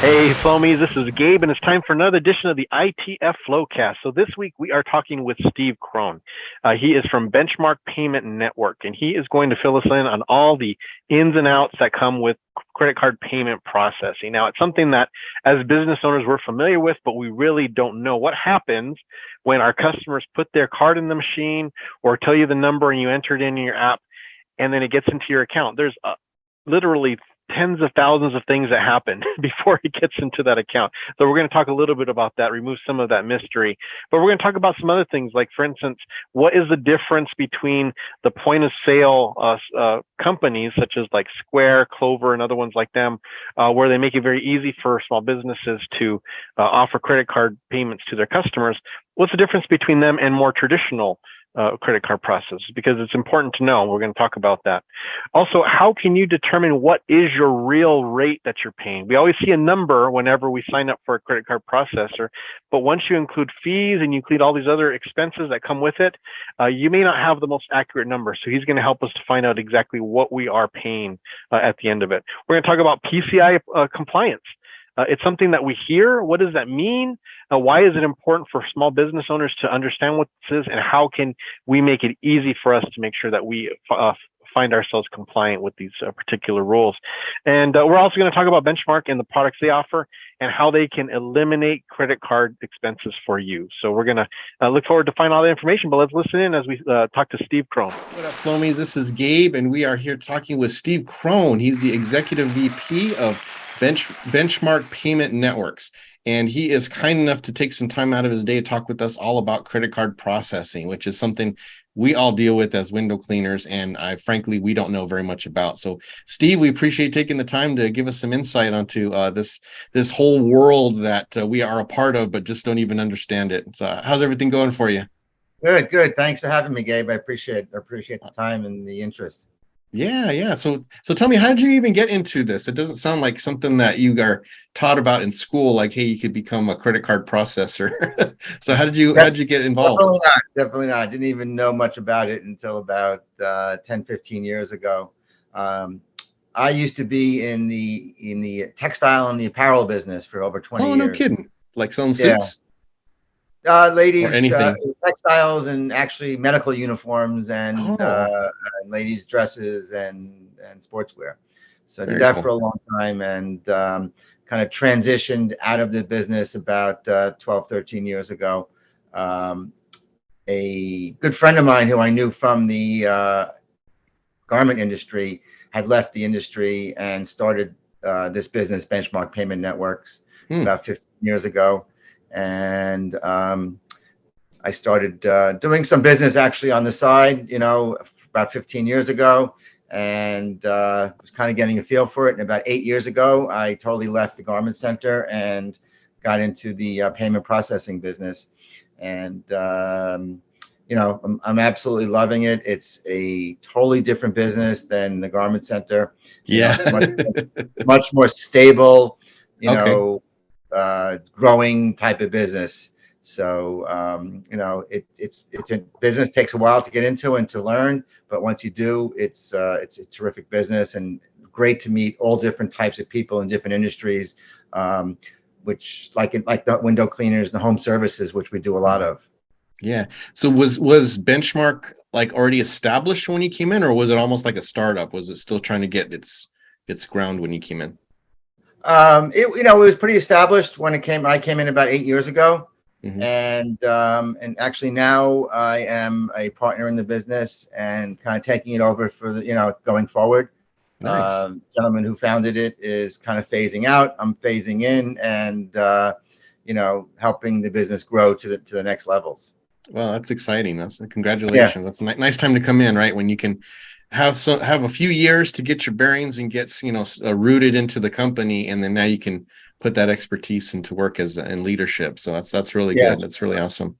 Hey, Flowmies, this is Gabe, and it's time for another edition of the ITF Flowcast. So this week we are talking with Steve Cron. He is from Benchmark Payment Network, and he is going to fill us in on all the ins and outs that come with credit card payment processing. Now, it's something that as business owners we're familiar with, but we really don't know what happens when our customers put their card in the machine or tell you the number and you enter it in your app, and then it gets into your account. There's literally tens of thousands of things that happen before it gets into that account. So we're going to talk a little bit about that, remove some of that mystery. But we're going to talk about some other things, like, for instance, what is the difference between the point of sale companies such as like Square, Clover, and other ones like them, where they make it very easy for small businesses to offer credit card payments to their customers. What's the difference between them and more traditional credit card process? Because it's important to know. We're going to talk about that. Also, how can you determine what is your real rate that you're paying? We always see a number whenever we sign up for a credit card processor, but once you include fees and you include all these other expenses that come with it, you may not have the most accurate number. So he's going to help us to find out exactly what we are paying at the end of it. We're going to talk about PCI compliance. It's something that we hear. What does that mean? Why is it important for small business owners to understand what this is, and how can we make it easy for us to make sure that we find ourselves compliant with these particular rules? And we're also going to talk about Benchmark and the products they offer and how they can eliminate credit card expenses for you. So we're going to look forward to find all the information, but let's listen in as we talk to Steve Cron. What up, Flowmies? This is Gabe, and we are here talking with Steve Cron. He's the Executive VP of Benchmark Payment Networks, and he is kind enough to take some time out of his day to talk with us all about credit card processing, which is something we all deal with as window cleaners, and frankly, we don't know very much about. So, Steve, we appreciate taking the time to give us some insight onto this whole world that we are a part of, but just don't even understand it. So, how's everything going for you? Good. Thanks for having me, Gabe. I appreciate the time and the interest. Yeah. So tell me, how did you even get into this? It doesn't sound like something that you are taught about in school, like, hey, you could become a credit card processor. So how did you get involved? Definitely not. I didn't even know much about it until about 10, 15 years ago. I used to be in the textile and the apparel business for over 20 years. Oh, no kidding. Like selling suits? Ladies, or anything. Textiles, and actually medical uniforms, and ladies' dresses and sportswear. So I did that for a long time, and kind of transitioned out of the business about 12, 13 years ago. A good friend of mine who I knew from the garment industry had left the industry and started this business, Benchmark Payment Networks, about 15 years ago. And I started doing some business actually on the side, about 15 years ago, and was kind of getting a feel for it. And about 8 years ago, I totally left the garment center and got into the payment processing business. And I'm absolutely loving it. It's a totally different business than the garment center. It's much more stable, growing type of business. So it's a business, takes a while to get into and to learn, but once you do, it's a terrific business, and great to meet all different types of people in different industries, which like the window cleaners, the home services, which we do a lot of. Yeah. So was Benchmark like already established when you came in, or was it almost like a startup? Was it still trying to get its ground when you came in? It was pretty established when I came in about 8 years ago. Mm-hmm. And actually now I am a partner in the business and kind of taking it over for going forward. Nice. Gentleman who founded it is kind of phasing out. I'm phasing in, and helping the business grow to the next levels. Well, that's exciting. Congratulations. Yeah. That's a nice time to come in, right? When you can have a few years to get your bearings and get rooted into the company, and then now you can put that expertise into work in leadership. So that's really good. That's really awesome.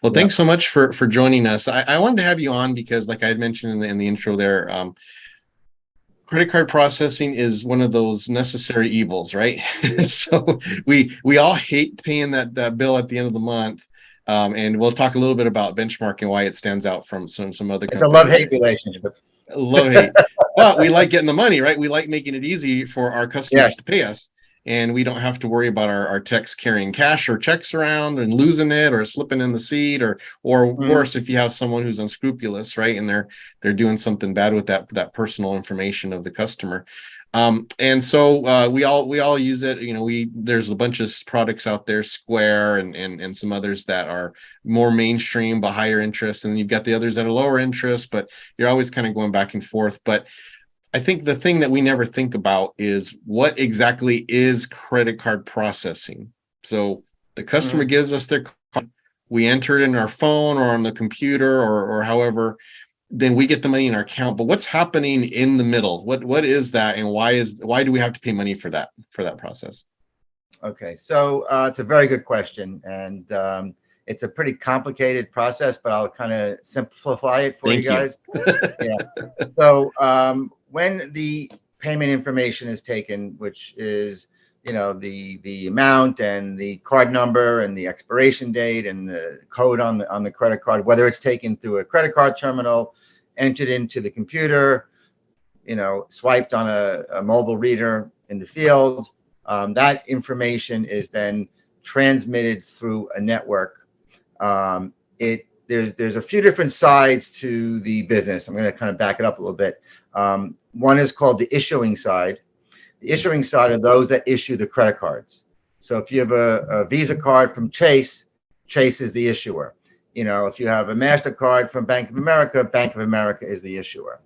Well, thanks so much for joining us. I wanted to have you on because, like I had mentioned in the intro there, credit card processing is one of those necessary evils, right? So we all hate paying that bill at the end of the month. And we'll talk a little bit about Benchmark and why it stands out from some other companies. It's a love-hate relationship. Love-hate. But we like getting the money, right? We like making it easy for our customers to pay us. and we don't have to worry about our techs carrying cash or checks around and losing it or slipping in the seat, or worse, if you have someone who's unscrupulous, right, and they're doing something bad with that personal information of the customer. And so we all use it. There's a bunch of products out there, Square and some others that are more mainstream but higher interest, and then you've got the others that are lower interest, but you're always kind of going back and forth. But I think the thing that we never think about is what exactly is credit card processing. So the customer gives us their card, we enter it in our phone or on the computer or however, then we get the money in our account. But what's happening in the middle? What is that, and why do we have to pay money for that process? Okay, so it's a very good question, and it's a pretty complicated process, but I'll kind of simplify it for you guys. Yeah. So when the payment information is taken, which is the amount and the card number and the expiration date and the code on the credit card, whether it's taken through a credit card terminal, entered into the computer, swiped on a mobile reader in the field, that information is then transmitted through a network. There's a few different sides to the business. I'm going to kind of back it up a little bit. One is called the issuing side. The issuing side are those that issue the credit cards. So if you have a Visa card from Chase, Chase is the issuer. If you have a MasterCard from Bank of America is the issuer.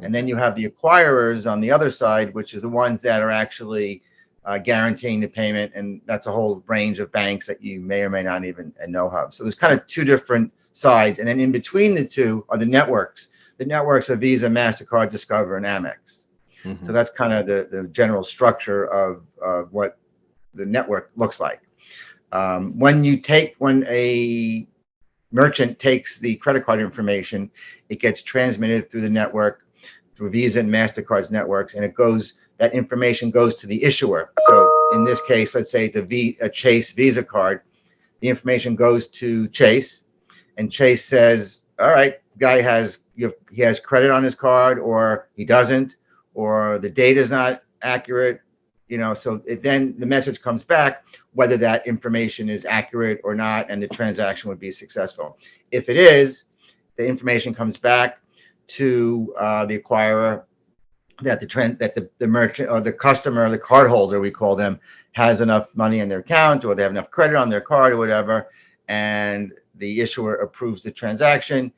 And then you have the acquirers on the other side, which is the ones that are actually guaranteeing the payment. And that's a whole range of banks that you may or may not even know of. So there's kind of two different sides. And then in between the two are the networks. The networks are Visa, MasterCard, Discover, and Amex. So that's kind of the general structure of what the network looks like. When a merchant takes the credit card information, it gets transmitted through the network, through Visa and MasterCard's networks, and that information goes to the issuer. So in this case, let's say it's a Chase Visa card. The information goes to Chase, and Chase says, all right, guy he has credit on his card, or he doesn't, or the data is not accurate, so then the message comes back whether that information is accurate or not, and the transaction would be successful. If it is, the information comes back to the acquirer that the merchant or the customer, the cardholder, we call them, has enough money in their account, or they have enough credit on their card or whatever, and the issuer approves the transaction.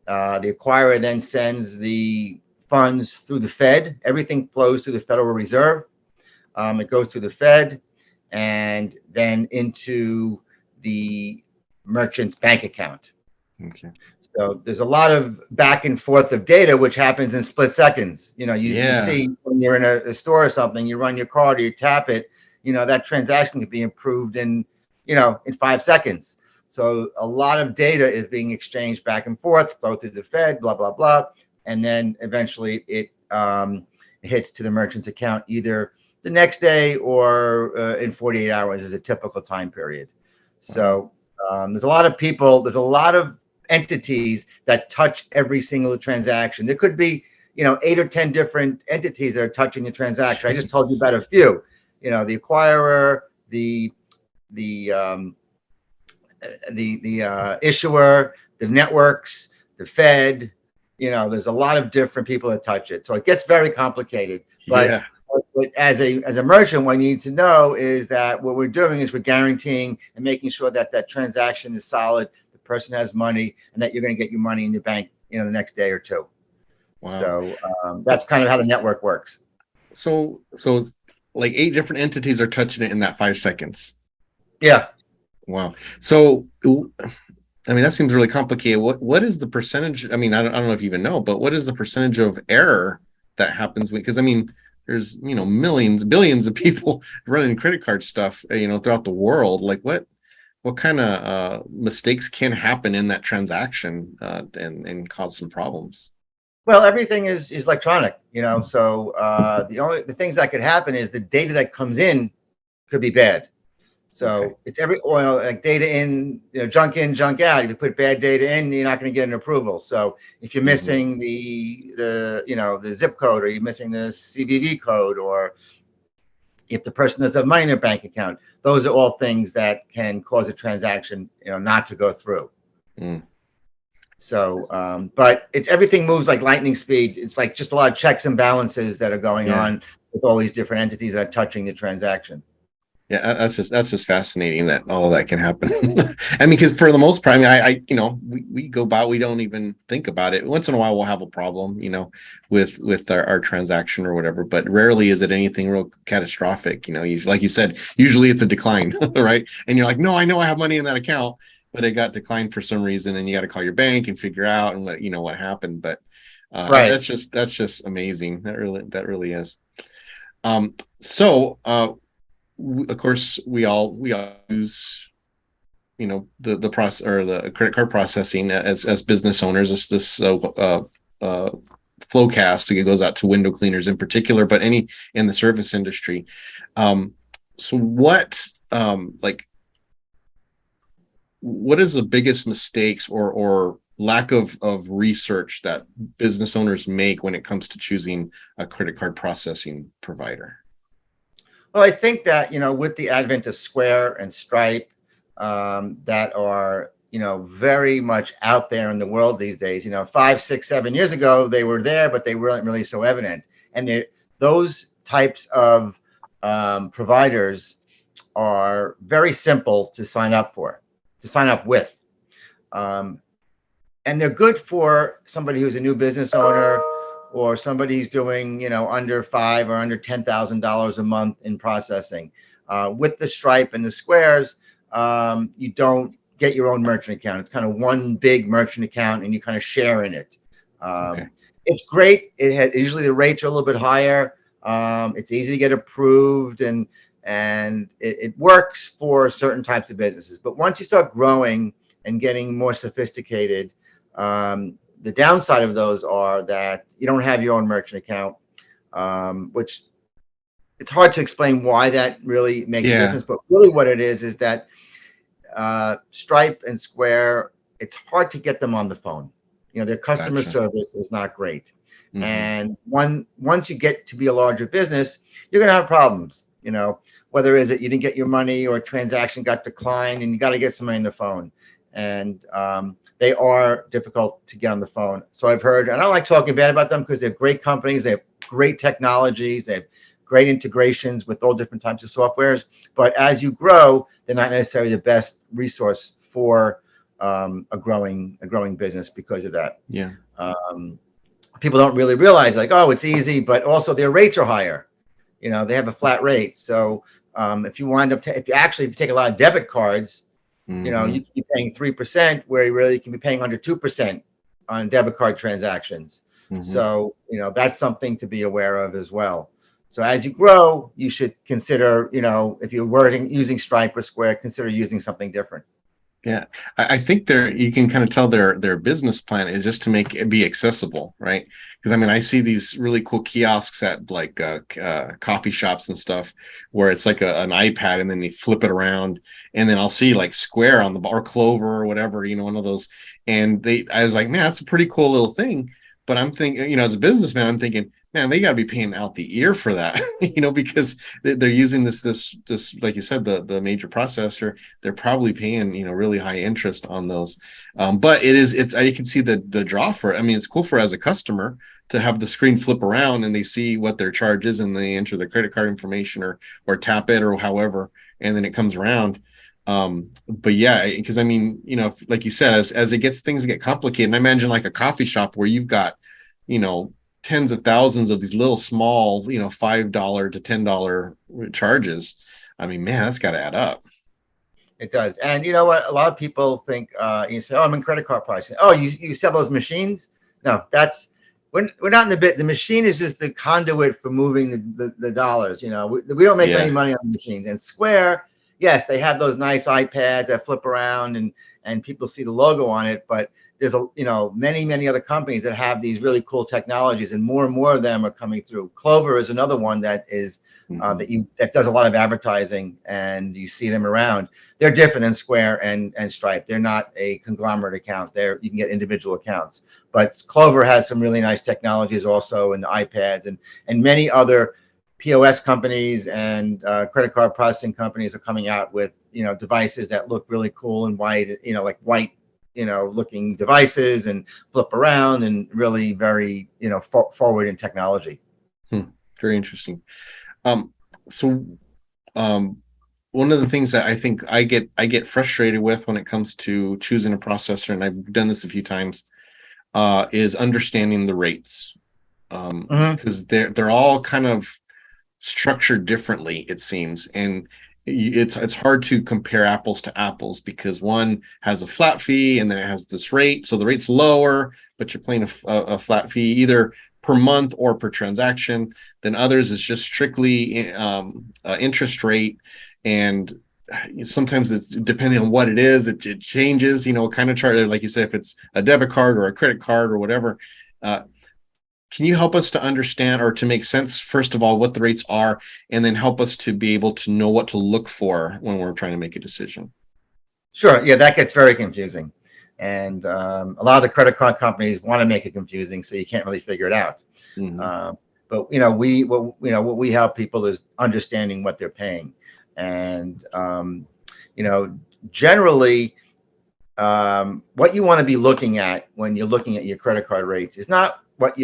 The acquirer then sends the funds through the Fed. Everything flows through the Federal Reserve. It goes through the Fed and then into the merchant's bank account. Okay. So there's a lot of back and forth of data, which happens in split seconds. You see when you're in a store or something, you run your card or you tap it, that transaction could be approved in 5 seconds. So a lot of data is being exchanged back and forth, flow through the Fed, blah, blah, blah. And then eventually it hits to the merchant's account either the next day or in 48 hours is a typical time period. So there's a lot of entities that touch every single transaction. There could be 8 or 10 different entities that are touching the transaction. I just told you about a few. The acquirer, the issuer, the networks, the Fed. There's a lot of different people that touch it, so it gets very complicated. But as a merchant, what you need to know is that what we're doing is we're guaranteeing and making sure that that transaction is solid, the person has money, and that you're going to get your money in the bank, the next day or two. Wow. So that's kind of how the network works. So it's like 8 different entities are touching it in that 5 seconds. Yeah. Wow. So, that seems really complicated. What is the percentage? I don't know if you even know, but what is the percentage of error that happens? Because there's millions, billions of people running credit card stuff, throughout the world. Like what kind of mistakes can happen in that transaction and cause some problems? Well, everything is electronic, So the things that could happen is the data that comes in could be bad. So it's like data in, junk in, junk out. If you put bad data in, you're not going to get an approval. So if you're missing the zip code, or you're missing the CVV code, or if the person doesn't have money in their bank account. Those are all things that can cause a transaction, not to go through. So, but everything moves like lightning speed. It's like just a lot of checks and balances that are going on with all these different entities that are touching the transaction. Yeah, that's just fascinating that all of that can happen. I mean, because for the most part, I we go by, we don't even think about it. Once in a while, we'll have a problem, with our transaction or whatever, but rarely is it anything real catastrophic. Usually, like you said, usually it's a decline, right? And you're like, no, I know I have money in that account, but it got declined for some reason, and you got to call your bank and figure out and what happened. But Right. that's just amazing. That really is. So. Of course, we all use the process or the credit card processing as business owners. This Flowcast, it goes out to window cleaners in particular, but any in the service industry. So what is the biggest mistakes or lack of research that business owners make when it comes to choosing a credit card processing provider? Well, I think that, with the advent of Square and Stripe, that are, very much out there in the world these days, 5, 6, 7 years ago, they were there, but they weren't really so evident. And those types of providers are very simple to sign up with. And they're good for somebody who's a new business owner, or somebody who's doing, under $5,000 or under $10,000 a month in processing. With the Stripe and the Squares, you don't get your own merchant account. It's kind of one big merchant account, and you kind of share in it. Okay. It's great. Usually the rates are a little bit higher. It's easy to get approved, and it works for certain types of businesses. But once you start growing and getting more sophisticated, the downside of those are that you don't have your own merchant account, which it's hard to explain why that really makes a difference. But really what it is that Stripe and Square, it's hard to get them on the phone. Their customer service is not great. Mm-hmm. And once you get to be a larger business, you're going to have problems, whether is it you didn't get your money or a transaction got declined and you got to get somebody on the phone. And they are difficult to get on the phone. So I've heard, and I don't like talking bad about them because they're great companies. They have great technologies. They have great integrations with all different types of softwares. But as you grow, they're not necessarily the best resource for a growing business because of that. Yeah. People don't really realize oh, it's easy, but also their rates are higher. They have a flat rate. So if you if you take a lot of debit cards, you can be paying 3% where you really can be paying under 2% on debit card transactions. Mm-hmm. So, that's something to be aware of as well. So as you grow, you should consider, if you're using Stripe or Square, consider using something different. Yeah, I think you can kind of tell their business plan is just to make it be accessible, right? Because I see these really cool kiosks at like coffee shops and stuff where it's like an iPad and then you flip it around and then I'll see like Square on the or Clover or whatever, one of those. And I was like, man, that's a pretty cool little thing. But I'm thinking, as a businessman, I'm thinking, man, they got to be paying out the ear for that, because they're using this, like you said, the major processor. They're probably paying, really high interest on those. But I can see the draw for it. It's cool for as a customer to have the screen flip around and they see what their charge is and they enter their credit card information or tap it or however, and then it comes around. But yeah, because like you said, as things get complicated, and I imagine like a coffee shop where you've got, tens of thousands of these little small, $5 to $10 charges. Man, that's got to add up. It does. And you know what? A lot of people think, you say, oh, I'm in credit card pricing. Oh, you sell those machines? No, we're not in the bit. The machine is just the conduit for moving the dollars. We don't make any money on the machines. And Square, yes, they have those nice iPads that flip around and people see the logo on it, but there's many other companies that have these really cool technologies, and more of them are coming through. Clover is another one that is that does a lot of advertising, and you see them around. They're different than Square and Stripe. They're not a conglomerate account. You can get individual accounts, but Clover has some really nice technologies also, and the iPads and many other POS companies and credit card processing companies are coming out with, devices that look really cool and white, like white, looking devices and flip around and really very, forward in technology. Very interesting. So one of the things that I think I get frustrated with when it comes to choosing a processor, and I've done this a few times, is understanding the rates. Because they're all kind of structured differently, it seems, and it's hard to compare apples to apples because one has a flat fee and then it has this rate, so the rate's lower, but you're paying a flat fee either per month or per transaction. Then others is just strictly interest rate, and sometimes it's depending on what it is, it changes. Kind of chart, like you said, if it's a debit card or a credit card or whatever. Can you help us to understand or to make sense, first of all, what the rates are, and then help us to be able to know what to look for when we're trying to make a decision? Sure. Yeah, that gets very confusing. And a lot of the credit card companies want to make it confusing, so you can't really figure it out. But what we help people is understanding what they're paying, and generally, what you want to be looking at when you're looking at your credit card rates is not what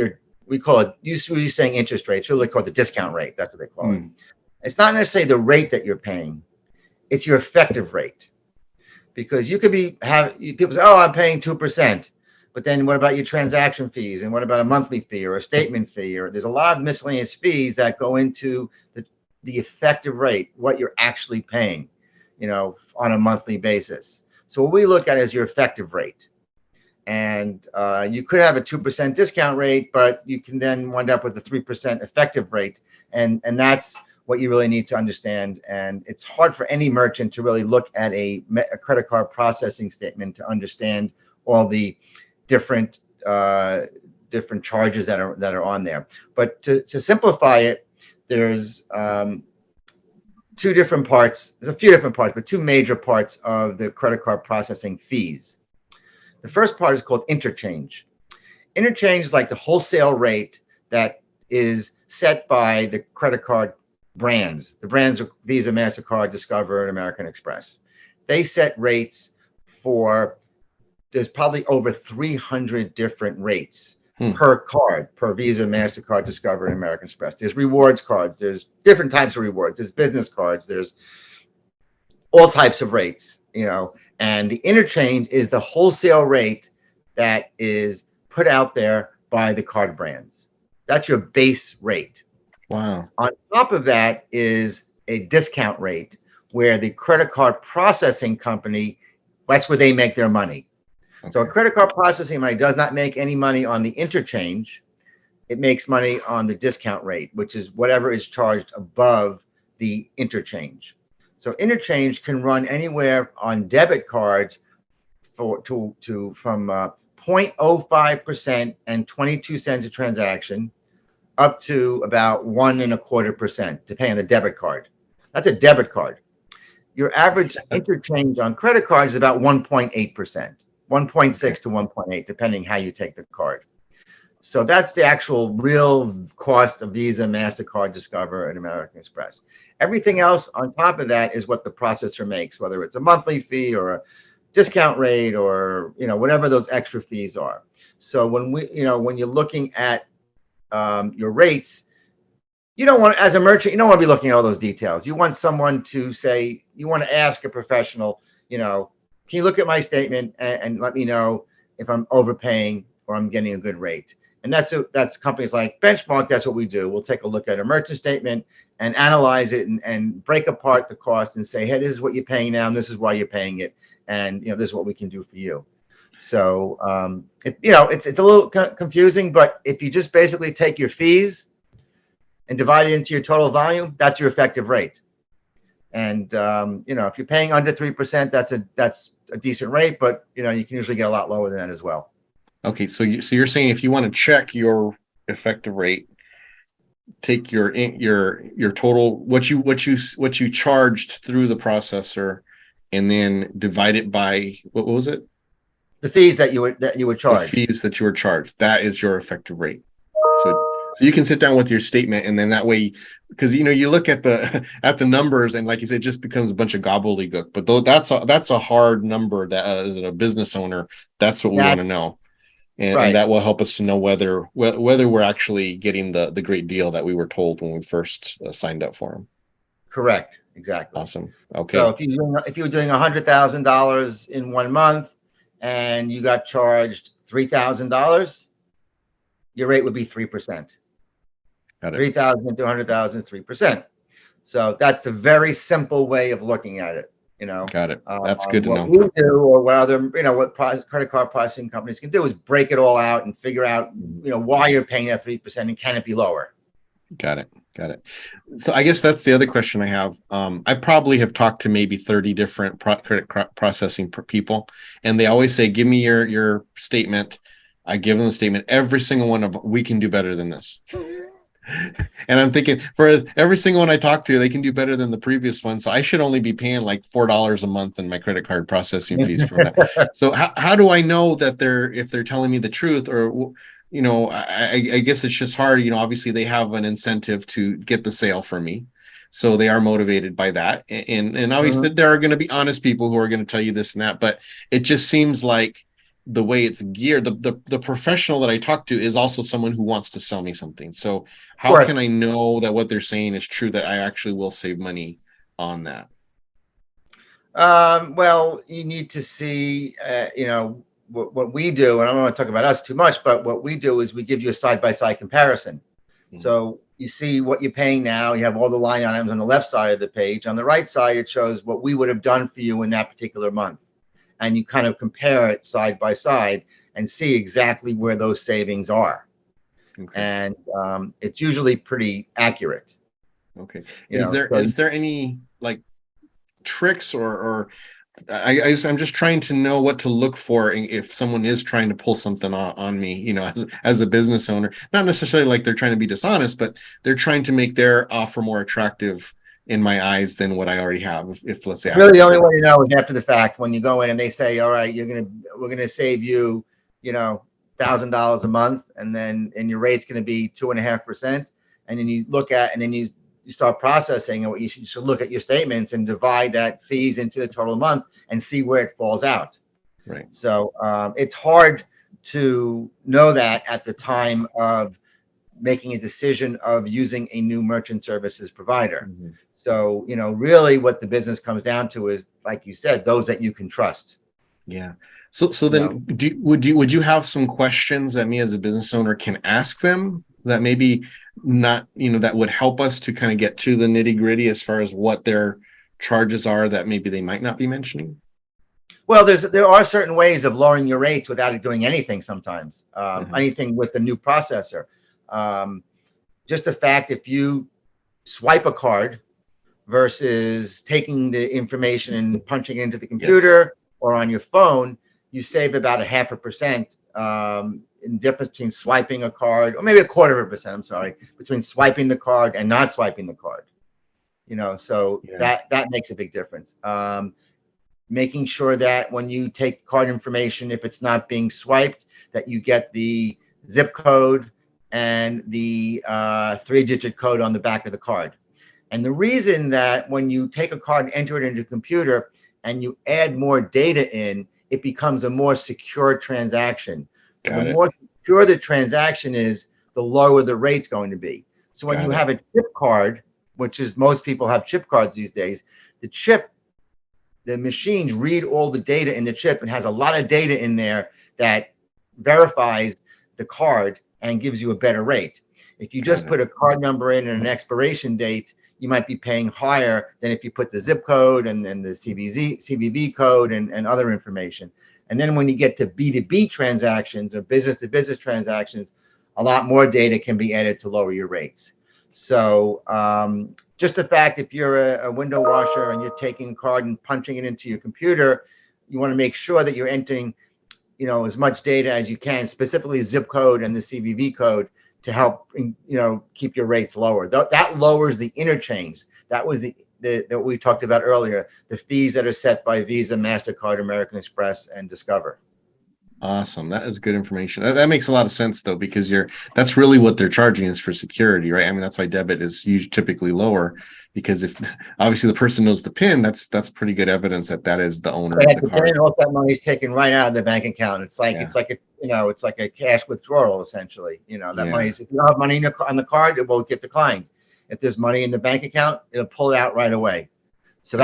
we call it. Usually, saying interest rates, really called the discount rate. That's what they call it. It's not necessarily the rate that you're paying; it's your effective rate. Because you could people say, "Oh, I'm paying 2%," but then what about your transaction fees, and what about a monthly fee or a statement fee? Or there's a lot of miscellaneous fees that go into the effective rate, what you're actually paying, on a monthly basis. So what we look at is your effective rate. And you could have a 2% discount rate, but you can then wind up with a 3% effective rate. And that's what you really need to understand. And it's hard for any merchant to really look at a credit card processing statement to understand all the different charges that are on there. But to simplify it, there's two different parts. There's a few different parts, but two major parts of the credit card processing fees. The first part is called interchange. Interchange is like the wholesale rate that is set by the credit card brands. The brands are Visa, MasterCard, Discover, and American Express. They set rates there's probably over 300 different rates per card, per Visa, MasterCard, Discover, and American Express. There's rewards cards. There's different types of rewards. There's business cards. There's all types of rates, and the interchange is the wholesale rate that is put out there by the card brands. That's your base rate. Wow. On top of that is a discount rate where the credit card processing company, that's where they make their money. Okay. So a credit card processing money does not make any money on the interchange. It makes money on the discount rate, which is whatever is charged above the interchange. So interchange can run anywhere on debit cards from 0.05% and 22 cents a transaction up to about 1.25%, depending on the debit card. That's a debit card. Your average interchange on credit cards is about 1.8%, 1.6 to 1.8, depending how you take the card. So that's the actual real cost of Visa, MasterCard, Discover, and American Express. Everything else on top of that is what the processor makes, whether it's a monthly fee or a discount rate or whatever those extra fees are. So when you're looking at your rates, as a merchant, you don't want to be looking at all those details. You want someone to say, you want to ask a professional, can you look at my statement and let me know if I'm overpaying or I'm getting a good rate? And that's companies like Benchmark. That's what we do. We'll take a look at a merchant statement and analyze it and break apart the cost and say, hey, this is what you're paying now, and this is why you're paying it, and this is what we can do for you. So it's a little confusing, but if you just basically take your fees and divide it into your total volume, that's your effective rate. And if you're paying under 3%, that's a decent rate, but you can usually get a lot lower than that as well. Okay, so you're saying if you want to check your effective rate, take your total what you charged through the processor, and then divide it by what was it? The fees that you were charged. The fees that you were charged. That is your effective rate. So So you can sit down with your statement, and then that way, because you look at the at the numbers, and like you said, it just becomes a bunch of gobbledygook. But though that's a hard number that as a business owner, that's what we want to know, and that will help us to know whether we're actually getting the great deal that we were told when we first signed up for them. Correct. Exactly. Awesome. Okay. So if you were doing $100,000 in 1 month and you got charged $3,000, your rate would be 3%. Got it. 3,000 into 100,000, 3%. So that's the very simple way of looking at it. Got it. That's good to know. What we do, or what other, what credit card processing companies can do is break it all out and figure out, why you're paying that 3% and can it be lower. Got it. So I guess that's the other question I have. I probably have talked to maybe 30 different credit processing people, and they always say, give me your statement. I give them the statement. Every single one of them, we can do better than this. And I'm thinking, for every single one I talk to, they can do better than the previous one. So I should only be paying like $4 a month in my credit card processing fees for that. So how do I know that if they're telling me the truth, or I guess it's just hard. Obviously they have an incentive to get the sale from me, so they are motivated by that. And obviously there are going to be honest people who are going to tell you this and that, but it just seems like the way it's geared, the professional that I talk to is also someone who wants to sell me something. So how can I know that what they're saying is true, that I actually will save money on that? Well, you need to see, what we do, and I don't want to talk about us too much, but what we do is we give you a side-by-side comparison. So you see what you're paying now. You have all the line items on the left side of the page. On the right side, it shows what we would have done for you in that particular month. And you kind of compare it side by side and see exactly where those savings are. Okay. And it's usually pretty accurate. Okay. Is there any like tricks or I'm just trying to know what to look for if someone is trying to pull something on me, as a business owner, not necessarily like they're trying to be dishonest, but they're trying to make their offer more attractive in my eyes than what I already have. If let's say really the only way to know is after the fact, when you go in and they say, all right, we're gonna save you, $1,000 a month, and your rate's gonna be 2.5%, and then you look at, and then you start processing, and what you should look at your statements and divide that fees into the total month and see where it falls out. Right. So it's hard to know that at the time of making a decision of using a new merchant services provider. So, really what the business comes down to is, like you said, those that you can trust. Yeah. So then would you have some questions that me as a business owner can ask them that maybe not, that would help us to kind of get to the nitty gritty as far as what their charges are that maybe they might not be mentioning? Well, there are certain ways of lowering your rates without it doing anything sometimes, anything with the new processor. Just the fact, if you swipe a card versus taking the information and punching it into the computer or on your phone, you save about 0.5% in difference between swiping a card, or maybe 0.25%, I'm sorry, between swiping the card and not swiping the card. So that makes a big difference. Making sure that when you take card information, if it's not being swiped, that you get the zip code and the 3-digit code on the back of the card. And the reason that when you take a card and enter it into a computer and you add more data in, it becomes a more secure transaction. The more secure the transaction is, the lower the rate's going to be. So when you have a chip card, which is, most people have chip cards these days, the machines read all the data in the chip and has a lot of data in there that verifies the card and gives you a better rate. If you just put a card number in and an expiration date, you might be paying higher than if you put the zip code and the CVV code and other information. And then when you get to B2B transactions or business-to-business transactions, a lot more data can be added to lower your rates. So just the fact, if you're a window washer and you're taking a card and punching it into your computer, you want to make sure that you're entering, as much data as you can, specifically zip code and the CVV code, to help, keep your rates lower. That lowers the interchange. That was that we talked about earlier, the fees that are set by Visa, MasterCard, American Express, and Discover. Awesome. That is good information. That makes a lot of sense though, because that's really what they're charging is for security, right? I mean, that's why debit is usually typically lower, because if obviously the person knows the PIN, that's pretty good evidence that is the owner of the card. All that money is taken right out of the bank account. It's like it's like a it's like a cash withdrawal essentially. That money is, if you don't have money on the card, it will get declined. If there's money in the bank account, it'll pull it out right away. So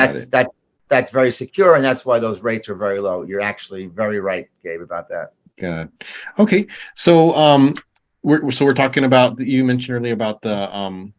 that's very secure, and that's why those rates are very low. You're actually very right, Gabe, about that. Good. Okay. So we're talking about, you mentioned earlier about the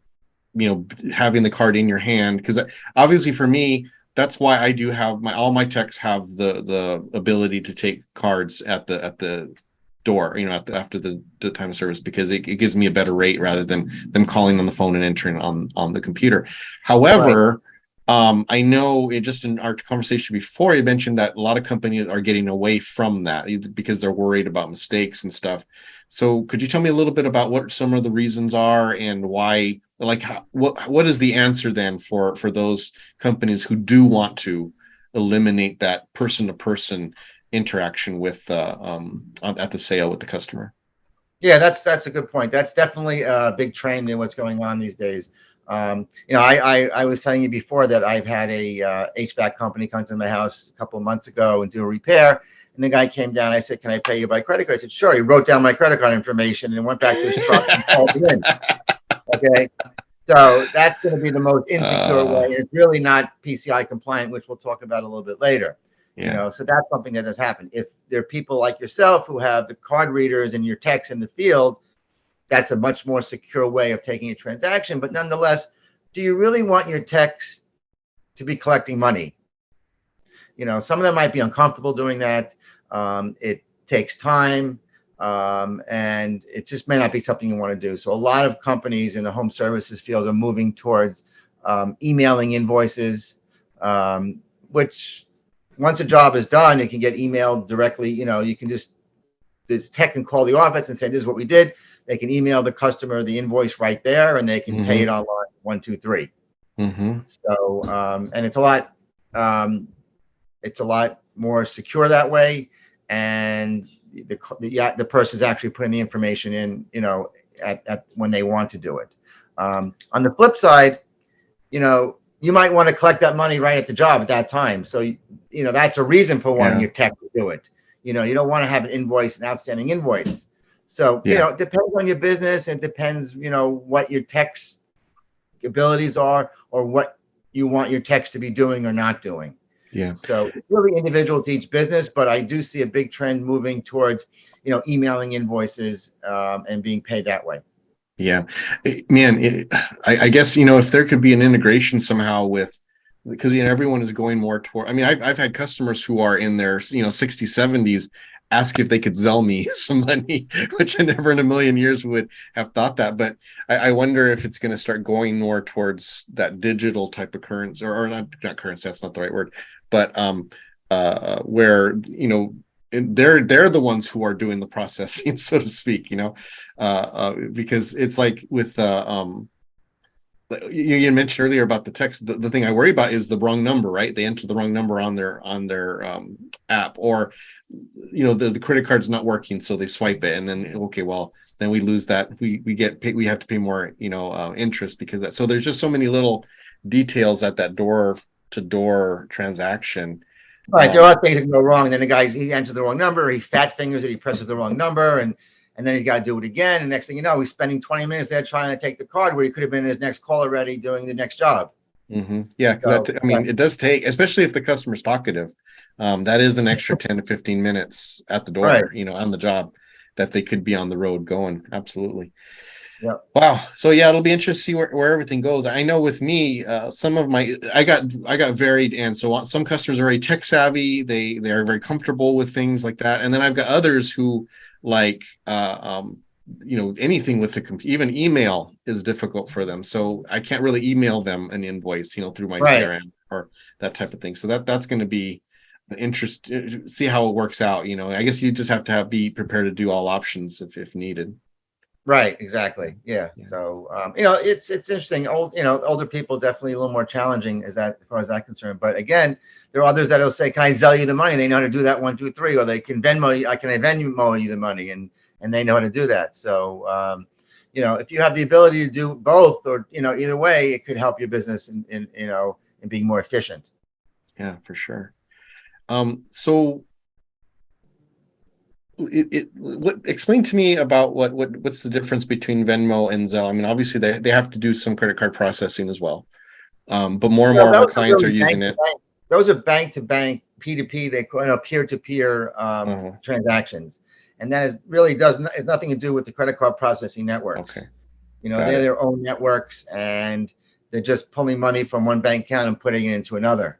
having the card in your hand, because obviously for me, that's why I do have all my techs have the ability to take cards at the door, after the time of service, because it gives me a better rate rather than them calling on the phone and entering on the computer. However, I know just in our conversation before, you mentioned that a lot of companies are getting away from that because they're worried about mistakes and stuff. So could you tell me a little bit about what some of the reasons are and why, what is the answer then for those companies who do want to eliminate that person-to-person interaction with at the sale with the customer? Yeah, that's a good point. That's definitely a big trend in what's going on these days. I was telling you before that I've had a HVAC company come to my house a couple of months ago and do a repair. And the guy came down. I said, "Can I pay you by credit card?" I said, "Sure." He wrote down my credit card information and went back to his truck and called me in. Okay. So that's going to be the most insecure way. It's really not PCI compliant, which we'll talk about a little bit later. So that's something that has happened. If there are people like yourself who have the card readers and your techs in the field, that's a much more secure way of taking a transaction. But nonetheless, do you really want your techs to be collecting money? Some of them might be uncomfortable doing that. It takes time, and it just may not be something you want to do. So a lot of companies in the home services field are moving towards emailing invoices, which once a job is done, it can get emailed directly. You can this tech can call the office and say, "This is what we did." They can email the customer the invoice right there, and they can pay it online, 1, 2, 3. So, and it's a lot more secure that way, and the person's actually putting the information in, at when they want to do it. On the flip side, you might want to collect that money right at the job at that time. So, that's a reason for wanting your tech to do it. You don't want to have an outstanding invoice. So, it depends on your business. It depends, what your tech's abilities are or what you want your techs to be doing or not doing. Yeah. So it's really individual to each business, but I do see a big trend moving towards, emailing invoices and being paid that way. Yeah, man, I guess, if there could be an integration somehow because, everyone is going more toward, I mean, I've had customers who are in their, 60s, 70s ask if they could sell me some money, which I never in a million years would have thought that. But I wonder if it's going to start going more towards that digital type of currency, or not currency, that's not the right word, but where, they're the ones who are doing the processing, so to speak, because it's like with you mentioned earlier about the text. The thing I worry about is the wrong number, right? They enter the wrong number on their app, or the credit card's not working, so they swipe it, and then then we lose that. We get paid, we have to pay more, interest because that. So there's just so many little details at that door to door transaction. Right, there are things that can go wrong. Then he enters the wrong number, he fat fingers it, he presses the wrong number, and then he's got to do it again. And next thing you know, he's spending 20 minutes there trying to take the card where he could have been in his next call already doing the next job. Yeah, it does take, especially if the customer's talkative, that is an extra 10 to 15 minutes at the door, right. On the job that they could be on the road going. Absolutely. Yeah. Wow. So it'll be interesting to see where everything goes. I know with me, some of I got varied, and so some customers are very tech savvy. They are very comfortable with things like that, and then I've got others who like anything with the computer, even email is difficult for them. So I can't really email them an invoice, through my CRM or that type of thing. So that's going to be an interest. See how it works out. I guess you just have to be prepared to do all options if needed. Right, exactly. Yeah. Yeah. So, it's interesting. Older people definitely a little more challenging as far as that concerned. But again, there are others that'll say, "Can I Zelle you the money?" They know how to do that, 1, 2, 3, or they can Venmo you. Can I Venmo you the money? And they know how to do that. So, if you have the ability to do both, or either way, it could help your business in being more efficient. Yeah, for sure. So explain to me about what's the difference between Venmo and Zelle? I mean, obviously they have to do some credit card processing as well. But more and more of our clients are using it. Those are bank to bank, P2P, they call it peer to peer transactions. And that really has nothing to do with the credit card processing networks. Okay. They're their own networks, and they're just pulling money from one bank account and putting it into another.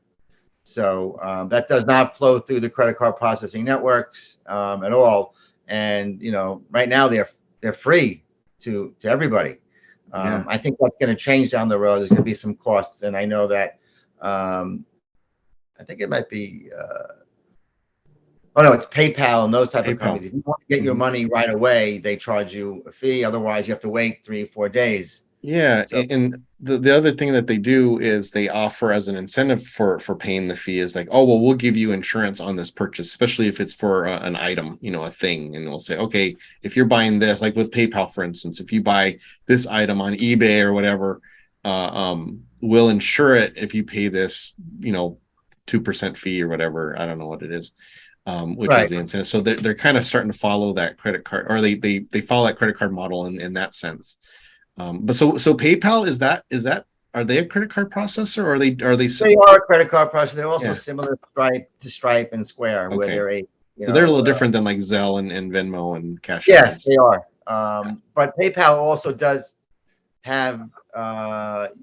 So that does not flow through the credit card processing networks at all. And right now they're free to everybody. I think that's going to change down the road. There's going to be some costs, and I know that. I think it might be. Oh no, it's PayPal and those type of companies. If you want to get your money right away, they charge you a fee. Otherwise, you have to wait 3-4 days. Yeah, so, and the other thing that they do is they offer as an incentive for paying the fee is like, oh, well, we'll give you insurance on this purchase, especially if it's for an item, a thing. And we'll say, okay, if you're buying this, like with PayPal, for instance, if you buy this item on eBay or whatever, we'll insure it if you pay this, 2% fee or whatever. I don't know what it is. Which is the incentive. So they're kind of starting to follow that credit card, or they follow that credit card model in that sense. But so PayPal is that are they a credit card processor, or are they They are a credit card processor. They're also similar to Stripe and Square, where they're they're a little different than like Zelle and Venmo and Cash App. Yes, they are. But PayPal also does have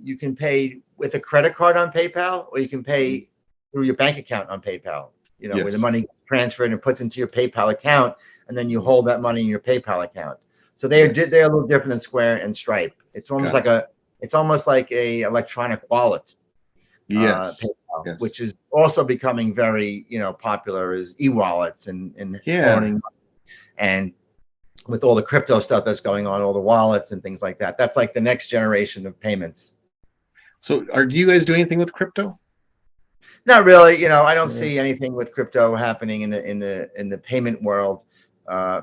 you can pay with a credit card on PayPal, or you can pay through your bank account on PayPal. Where the money transferred and puts into your PayPal account, and then you hold that money in your PayPal account. So they're a little different than Square and Stripe. It's almost like a electronic wallet. PayPal, which is also becoming very popular as e-wallets and owning, and with all the crypto stuff that's going on, all the wallets and things like that. That's like the next generation of payments. So do you guys do anything with crypto? Not really. I don't see anything with crypto happening in the payment world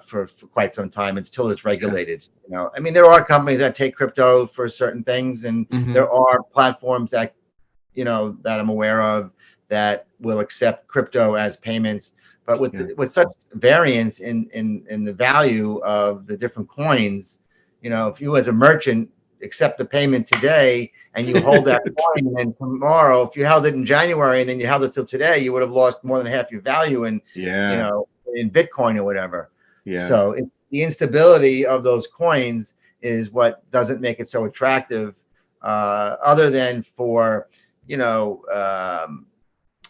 for quite some time until it's regulated. I mean, there are companies that take crypto for certain things, and there are platforms that that I'm aware of that will accept crypto as payments. But with such variance in the value of the different coins, if you as a merchant accept the payment today and you hold that coin, and then tomorrow, if you held it in January and then you held it till today, you would have lost more than half your value in in Bitcoin or whatever. So the instability of those coins is what doesn't make it so attractive, other than for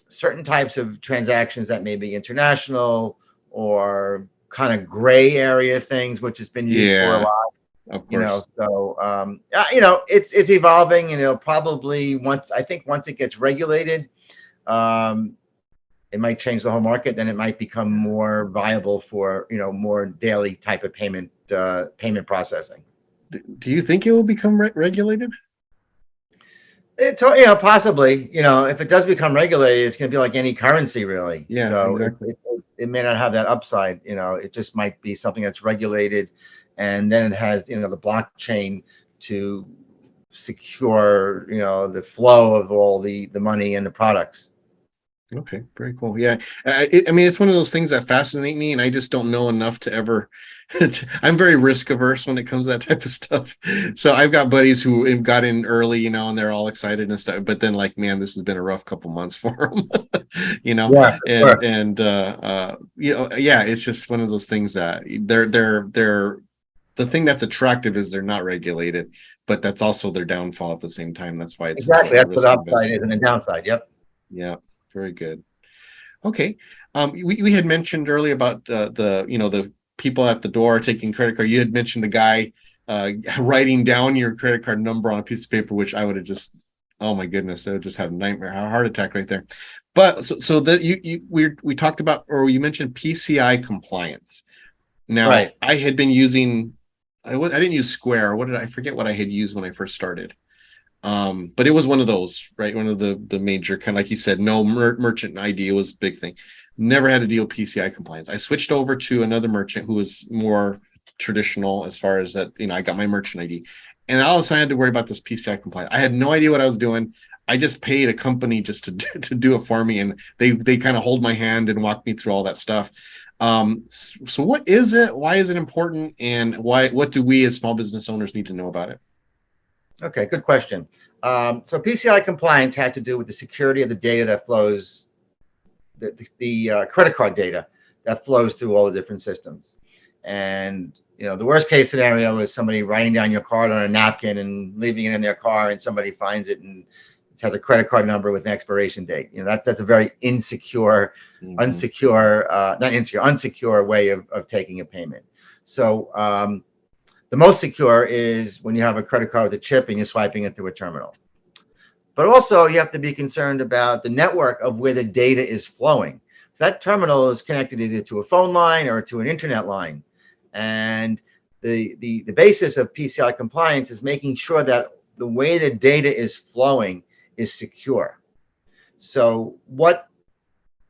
certain types of transactions that may be international or kind of gray area things, which has been used for a lot. Of course. It's evolving, and it'll probably once it gets regulated, it might change the whole market. Then it might become more viable for more daily type of payment processing. Do you think it will become regulated? Possibly. If it does become regulated, it's going to be like any currency, really. Yeah, so exactly. It may not have that upside. It just might be something that's regulated. And then it has, the blockchain to secure, the flow of all the money and the products. Okay, very cool. Yeah, I mean, it's one of those things that fascinate me, and I just don't know enough to ever. I'm very risk averse when it comes to that type of stuff. So I've got buddies who got in early, and they're all excited and stuff. But then, like, man, this has been a rough couple months for them, it's just one of those things that they're. The thing that's attractive is they're not regulated, but that's also their downfall at the same time. That's why it's exactly that's what the upside is and the downside. Yep. Yeah. Very good. Okay. We had mentioned earlier about the people at the door taking credit card. You had mentioned the guy writing down your credit card number on a piece of paper, which I would have just, oh my goodness, I would just have a nightmare, a heart attack right there. But so that we talked about, or you mentioned PCI compliance. Now, I had been using I didn't use Square. I forget what I had used when I first started. But it was one of those, right? One of the major kind of, like you said, no merchant ID was a big thing. Never had to deal with PCI compliance. I switched over to another merchant who was more traditional as far as that, I got my merchant ID. And all of a sudden I had to worry about this PCI compliance. I had no idea what I was doing. I just paid a company just to do it for me. And they kind of hold my hand and walk me through all that stuff. So what is it? Why is it important? And what do we as small business owners need to know about it? Okay, good question. So PCI compliance has to do with the security of the data that flows, the credit card data that flows through all the different systems. And the worst case scenario is somebody writing down your card on a napkin and leaving it in their car, and somebody finds it and it has a credit card number with an expiration date. That's a very insecure, unsecure way of taking a payment. So the most secure is when you have a credit card with a chip and you're swiping it through a terminal. But also you have to be concerned about the network of where the data is flowing. So that terminal is connected either to a phone line or to an internet line. And the basis of PCI compliance is making sure that the way the data is flowing is secure. So what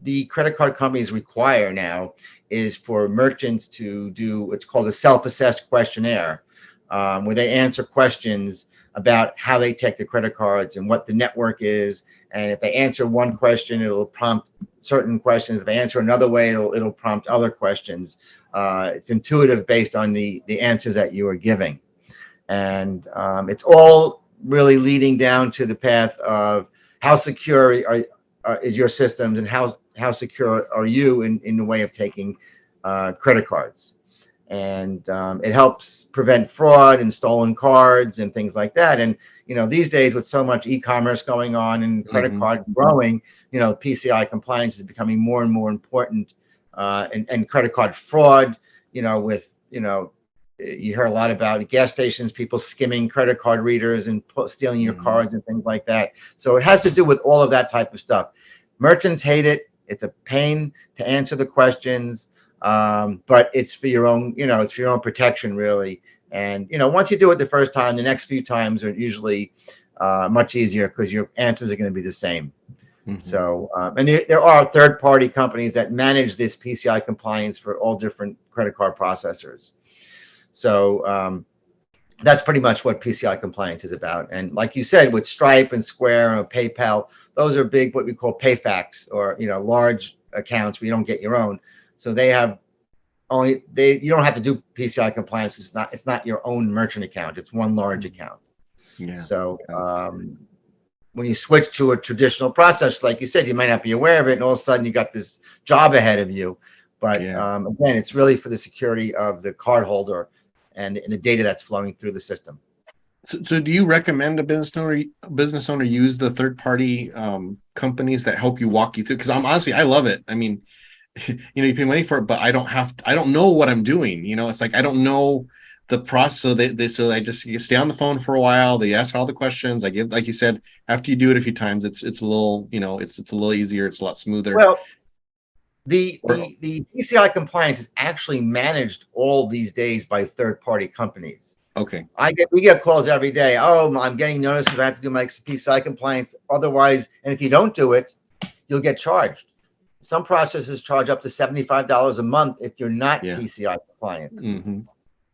the credit card companies require now is for merchants to do what's called a self-assessed questionnaire, where they answer questions about how they take the credit cards and what the network is. And if they answer one question, it'll prompt certain questions. If they answer another way, it'll prompt other questions. It's intuitive based on the answers that you are giving. And it's all really leading down to the path of how secure is your systems, and how secure are you in the way of taking credit cards. And it helps prevent fraud and stolen cards and things like that. And these days, with so much e-commerce going on and credit card growing, PCI compliance is becoming more and more important. And credit card fraud, you hear a lot about gas stations, people skimming credit card readers and stealing your cards and things like that. So it has to do with all of that type of stuff. Merchants hate it. It's a pain to answer the questions, but it's for your own, it's for your own protection, really. And once you do it the first time, the next few times are usually much easier because your answers are going to be the same. So, and there are third-party companies that manage this PCI compliance for all different credit card processors. So that's pretty much what PCI compliance is about. And like you said, with Stripe and Square and PayPal, those are big, what we call PayFacs, or large accounts where you don't get your own. So they have you don't have to do PCI compliance. It's not your own merchant account. It's one large account. Yeah. So when you switch to a traditional process, like you said, you might not be aware of it, and all of a sudden you got this job ahead of you. But again, it's really for the security of the cardholder and the data that's flowing through the system. So do you recommend a business owner use the third-party companies that help you walk you through? Because I love it. I mean, you pay money for it, but I don't know what I'm doing. It's like I don't know the process. So I just stay on the phone for a while. They ask all the questions. I give, like you said, after you do it a few times, it's a little, it's a little easier. It's a lot smoother. Well, the PCI compliance is actually managed all these days by third-party companies. Okay. We get calls every day. Oh, I'm getting notices I have to do my PCI compliance. Otherwise, and if you don't do it, you'll get charged. Some processors charge up to $75 a month if you're not PCI compliant,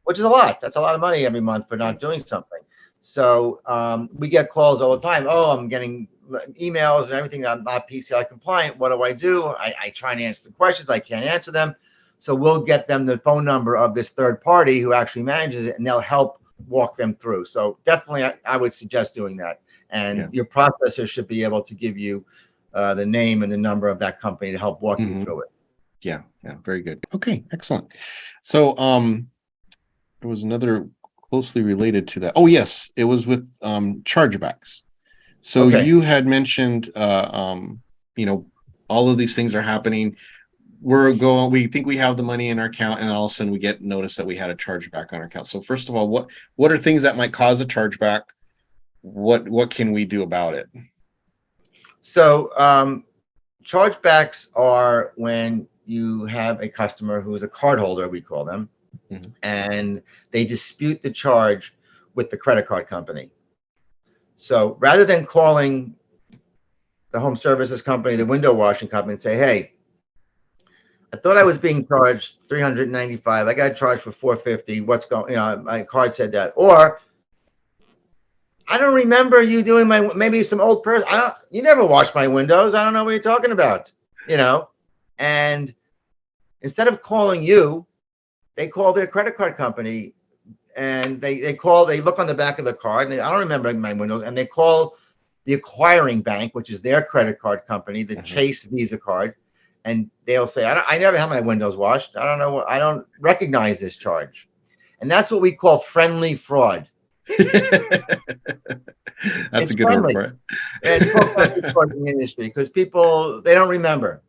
which is a lot. That's a lot of money every month for not doing something. So we get calls all the time. Oh, I'm getting emails and everything. I'm not PCI compliant. What do? I try and answer the questions. I can't answer them. So we'll get them the phone number of this third party who actually manages it, and they'll help walk them through. So definitely, I would suggest doing that. And your processor should be able to give you the name and the number of that company to help walk you through it. Yeah, very good. Okay, excellent. So there was another closely related to that. Oh yes, it was with chargebacks. So you had mentioned all of these things are happening. We think we have the money in our account, and then all of a sudden we get notice that we had a chargeback on our account. So first of all, what are things that might cause a chargeback? What can we do about it? So chargebacks are when you have a customer who is a cardholder, we call them, Mhm. and they dispute the charge with the credit card company. So rather than calling the home services company, the window washing company, and say, hey, I thought I was being charged $395. I got charged for $450. What's going, my card said that. Or I don't remember you doing maybe some old person. You never washed my windows. I don't know what you're talking about, and instead of calling you, they call their credit card company, and they look on the back of the card, and I don't remember my windows, and they call the acquiring bank, which is their credit card company, the Chase Visa card, and they'll say, I never had my windows washed. I don't know. I don't recognize this charge. And that's what we call friendly fraud. That's it's a good friendly. word for it. It's called friendly fraud in the industry because people, they don't remember,